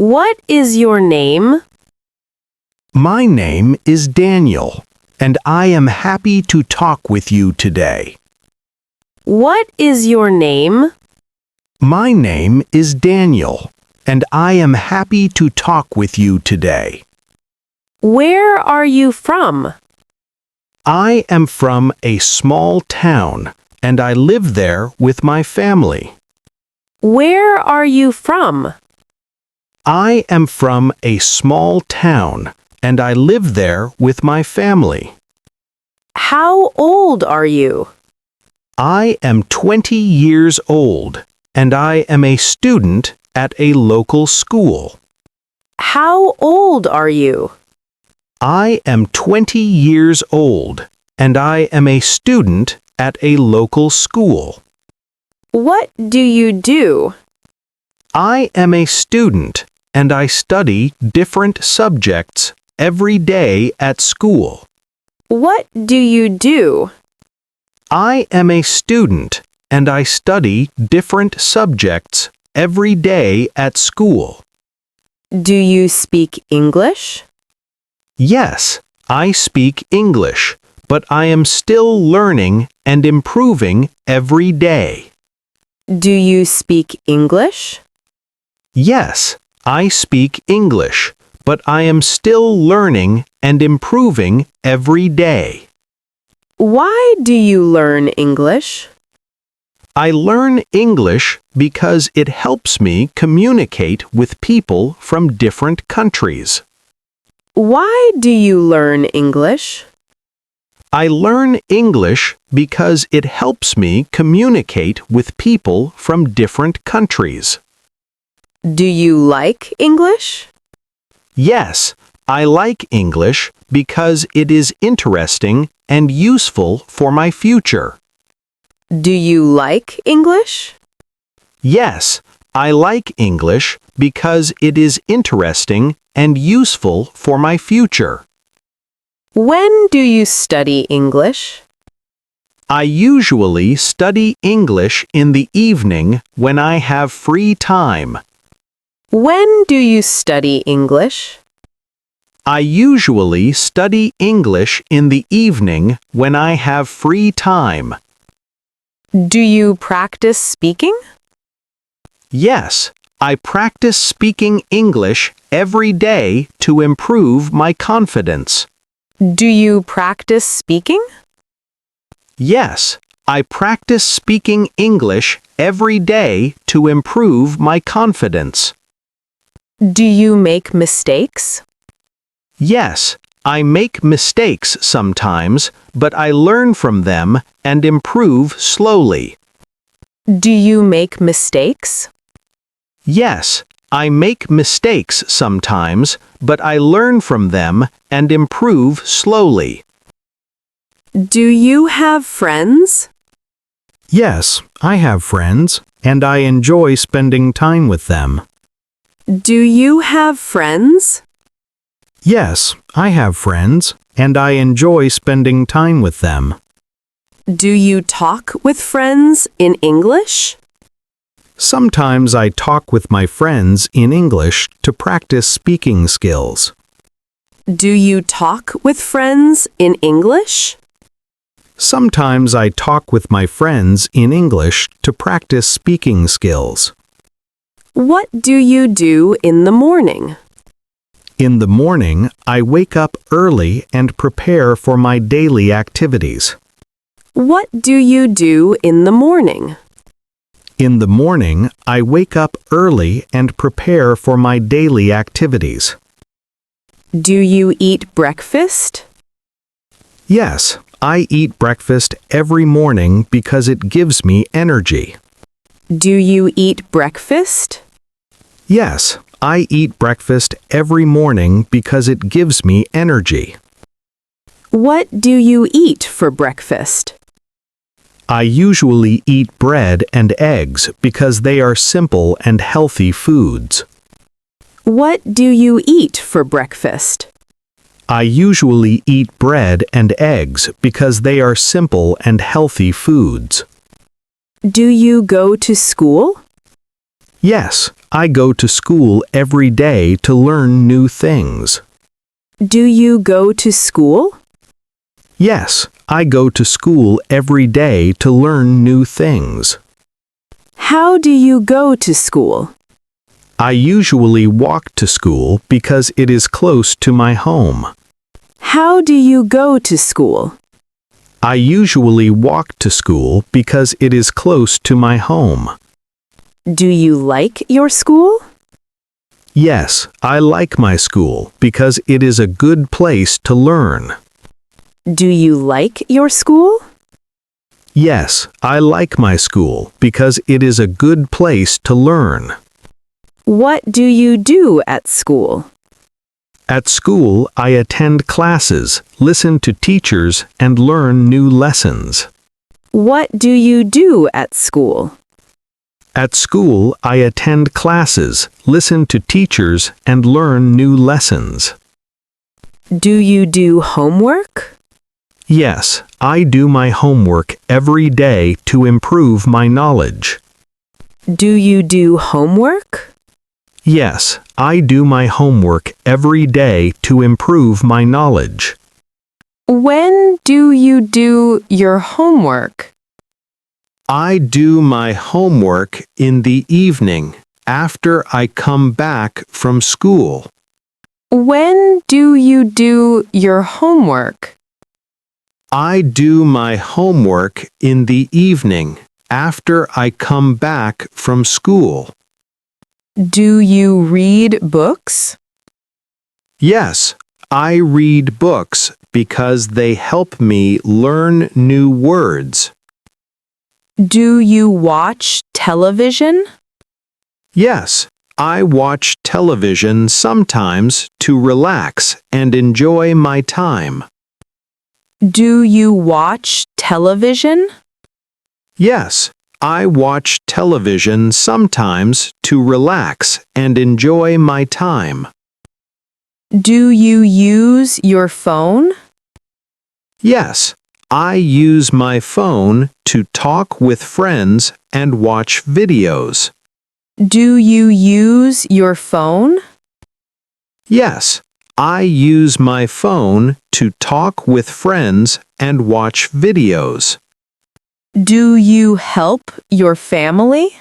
What is your name? My name is Daniel, and I am happy to talk with you today. What is your name? My name is Daniel, and I am happy to talk with you today. Where are you from? I am from a small town, and I live there with my family. Where are you from? I am from a small town, and I live there with my family. How old are you? I am 20 years old, and I am a student at a local school. How old are you? I am 20 years old, and I am a student at a local school. What do you do? I am a student, and I study different subjects every day at school. What do you do? I am a student, and I study different subjects every day at school. Do you speak English? Yes, I speak English, but I am still learning and improving every day. Do you speak English? Yes, I speak English, but I am still learning and improving every day. Why do you learn English? I learn English because it helps me communicate with people from different countries. Why do you learn English? I learn English because it helps me communicate with people from different countries. Do you like English? Yes, I like English because it is interesting and useful for my future. Do you like English? Yes, I like English because it is interesting and useful for my future. When do you study English? I usually study English in the evening when I have free time. When do you study English? I usually study English in the evening when I have free time. Do you practice speaking? Yes, I practice speaking English every day to improve my confidence. Do you practice speaking? Yes, I practice speaking English every day to improve my confidence. Do you make mistakes? Yes, I make mistakes sometimes, but I learn from them and improve slowly. Do you make mistakes? Yes, I make mistakes sometimes, but I learn from them and improve slowly. Do you have friends? Yes, I have friends, and I enjoy spending time with them. Do you have friends? Yes, I have friends, and I enjoy spending time with them. Do you talk with friends in English? Sometimes I talk with my friends in English to practice speaking skills. Do you talk with friends in English? Sometimes I talk with my friends in English to practice speaking skills. What do you do in the morning? In the morning, I wake up early and prepare for my daily activities. What do you do in the morning? In the morning, I wake up early and prepare for my daily activities. Do you eat breakfast? Yes, I eat breakfast every morning because it gives me energy. Do you eat breakfast? Yes, I eat breakfast every morning because it gives me energy. What do you eat for breakfast? I usually eat bread and eggs because they are simple and healthy foods. What do you eat for breakfast? I usually eat bread and eggs because they are simple and healthy foods. Do you go to school? Yes, I go to school every day to learn new things. Do you go to school? Yes, I go to school every day to learn new things. How do you go to school? I usually walk to school because it is close to my home. How do you go to school? I usually walk to school because it is close to my home. Do you like your school? Yes, I like my school because it is a good place to learn. Do you like your school? Yes, I like my school because it is a good place to learn. What do you do at school? At school, I attend classes, listen to teachers, and learn new lessons. What do you do at school? At school, I attend classes, listen to teachers, and learn new lessons. Do you do homework? Yes, I do my homework every day to improve my knowledge. Do you do homework? Yes, I do my homework every day to improve my knowledge. When do you do your homework? I do my homework in the evening after I come back from school. When do you do your homework? I do my homework in the evening after I come back from school. Do you read books? Yes, I read books because they help me learn new words. Do you watch television? Yes, I watch television sometimes to relax and enjoy my time. Do you watch television? Yes, I watch television sometimes to relax and enjoy my time. Do you use your phone? Yes, I use my phone to talk with friends and watch videos. Do you use your phone? Yes, I use my phone to talk with friends and watch videos. Do you help your family?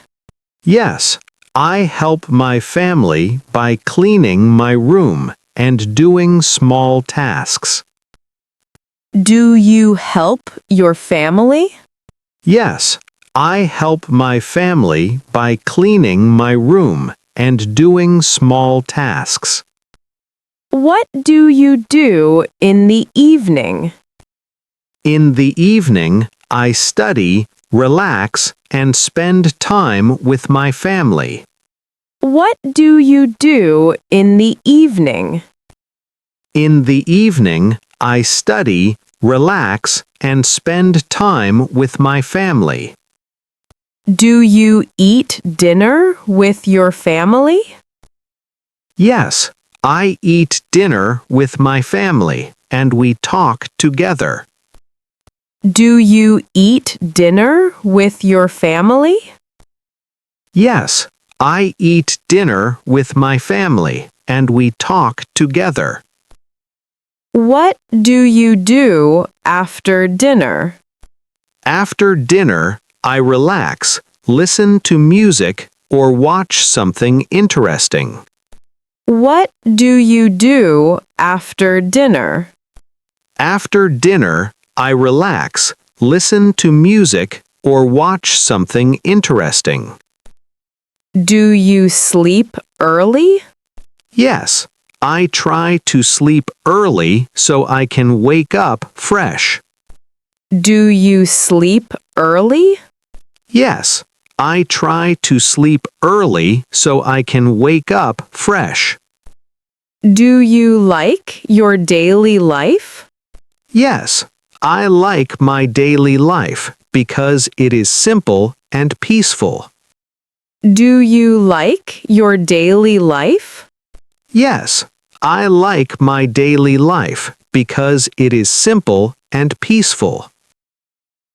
Yes, I help my family by cleaning my room and doing small tasks. Do you help your family? Yes, I help my family by cleaning my room and doing small tasks. What do you do in the evening? In the evening, I study, relax, and spend time with my family. What do you do in the evening? In the evening, I study, relax, and spend time with my family. Do you eat dinner with your family? Yes, I eat dinner with my family, and we talk together. Do you eat dinner with your family? Yes, I eat dinner with my family, and we talk together. What do you do after dinner? After dinner, I relax, listen to music, or watch something interesting. What do you do after dinner? After dinner, I relax, listen to music, or watch something interesting. Do you sleep early? Yes, I try to sleep early so I can wake up fresh. Do you sleep early? Yes, I try to sleep early so I can wake up fresh. Do you like your daily life? Yes, I like my daily life because it is simple and peaceful. Do you like your daily life? Yes, I like my daily life because it is simple and peaceful.